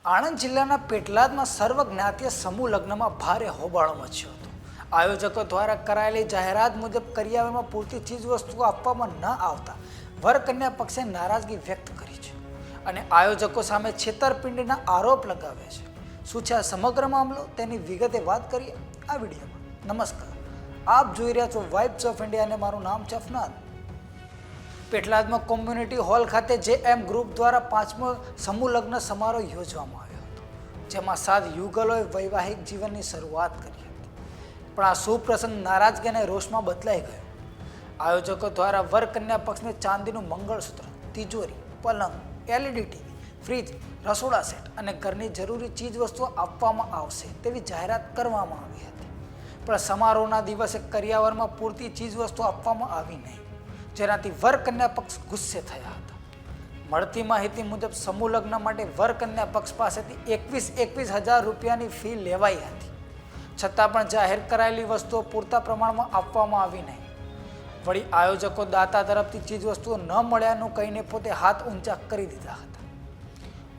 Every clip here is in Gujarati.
આણંદ જિલ્લાના પેટલાદમાં સર્વજ્ઞાતીય સમૂહ લગ્નમાં ભારે હોબાળો મચ્યો હતો। આયોજકો દ્વારા કરાયેલી જાહેરાત મુજબ કરિયાવરમાં પૂરતી ચીજવસ્તુઓ આપવામાં ન આવતા વર કન્યા પક્ષે નારાજગી વ્યક્ત કરી છે અને આયોજકો સામે છેતરપિંડીના આરોપ લગાવ્યા છે। શું છે આ સમગ્ર મામલો, તેની વિગતે વાત કરીએ આ વિડીયોમાં। નમસ્કાર, આપ જોઈ રહ્યા છો વાઇબ્સ ઓફ ઇન્ડિયા અને મારું નામ છે અફનાદ। પેટલાદમાં કોમ્યુનિટી હોલ ખાતે JM ગ્રુપ દ્વારા 5મો સમૂહ લગ્ન સમારોહ યોજવામાં આવ્યો હતો, જેમાં 7 યુગલોએ વૈવાહિક જીવનની શરૂઆત કરી હતી। પણ આ શુભ પ્રસંગ નારાજગી અને રોષમાં બદલાઈ ગયો। આયોજકો દ્વારા વર કન્યા પક્ષને ચાંદીનું મંગળસૂત્ર, તિજોરી, પલંગ, LED ટીવી, ફ્રીજ, રસોડા સેટ અને ઘરની જરૂરી ચીજ વસ્તુઓ આપવામાં આવશે તેવી જાહેરાત કરવામાં આવી હતી। પણ સમારોહના દિવસે કરિયાવરમાં પૂરતી ચીજ વસ્તુઓ આપવામાં આવી નહીં, જેનાથી વર કન્યા પક્ષ ગુસ્સે થયા હતા। મળતી માહિતી મુજબ સમૂહ લગ્ન માટે વર કન્યા પક્ષ પાસેથી 21,000 રૂપિયાની ફી લેવાઈ હતી, છતાં પણ જાહેર કરાયેલી વસ્તુઓ પૂરતા પ્રમાણમાં આપવામાં આવી નહીં। વળી આયોજકો દાતા તરફથી ચીજ વસ્તુઓ ન મળ્યાનું કહીને પોતે હાથ ઊંચા કરી દીધા હતા।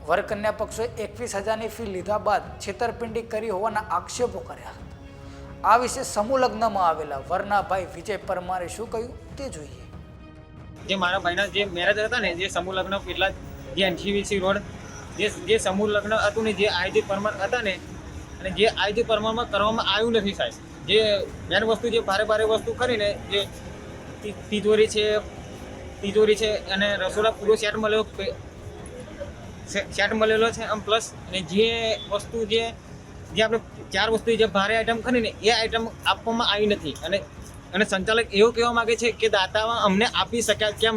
વર કન્યા પક્ષોએ 21,000ની ફી લીધા બાદ છેતરપિંડી કરી હોવાના આક્ષેપો કર્યા હતા। આ વિશે સમૂહ લગ્નમાં આવેલા વરના ભાઈ વિજય પરમારે શું કહ્યું તે જોઈએ। જે મારા ભાઈના જે મેરેજ હતા ને, જે સમૂહ લગ્ન પેટલાદ જે NCVC રોડ જે સમૂહ લગ્ન હતું ને, જે આયોજિત પરમાર હતા ને, અને જે આયોજિત પરમારમાં કરવામાં આવ્યું નથી સાહેબ। જે મેન વસ્તુ જે ભારે વસ્તુ કરીને જે તિજોરી છે અને રસોડા પૂરો સેટ મળેલો છે આમ પ્લસ, અને જે વસ્તુ જે આપણે 4 વસ્તુ જે ભારે આઈટમ કરીને એ આઈટમ આપવામાં આવી નથી। અને સંચાલક એવું કહેવા માગે છે કે દાતામાં અમને આપી શક્યા કેમ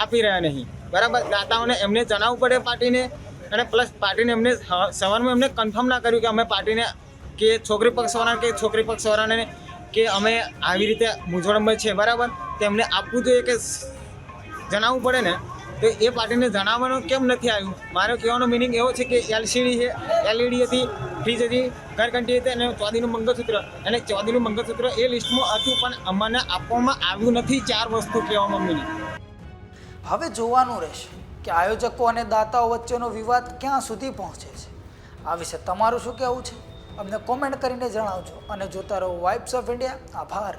આપી રહ્યા નહીં, બરાબર। દાતાઓને એમને જણાવવું પડે પાર્ટીને, અને પ્લસ પાર્ટીને એમને સવારમાં એમને કન્ફર્મ ના કર્યું કે અમે પાર્ટીને કે છોકરી પક્ષવાળાને કે અમે આવી રીતે મૂંઝવણમાં છે, બરાબર। તો એમને આપવું જોઈએ કે જણાવવું પડે ને, તો એ પાર્ટીને જણાવવાનું કેમ નથી આવ્યું? મારો કહેવાનો મિનિંગ એવો છે કે LCD છે, LED હતી, ફ્રીજ હતી, ઘરઘંટી હતી અને ચાંદીનું મંગળસૂત્ર એ લિસ્ટમાં હતું, પણ અમને આપવામાં આવ્યું નથી। 4 વસ્તુ કહેવામાં મિનિંગ। હવે જોવાનું રહેશે કે આયોજકો અને દાતાઓ વચ્ચેનો વિવાદ ક્યાં સુધી પહોંચે છે। આ વિશે તમારું શું કહેવું છે? અમને કોમેન્ટ કરીને જણાવજો અને જોતા રહો વાઇબ્સ ઓફ ઇન્ડિયા। આભાર।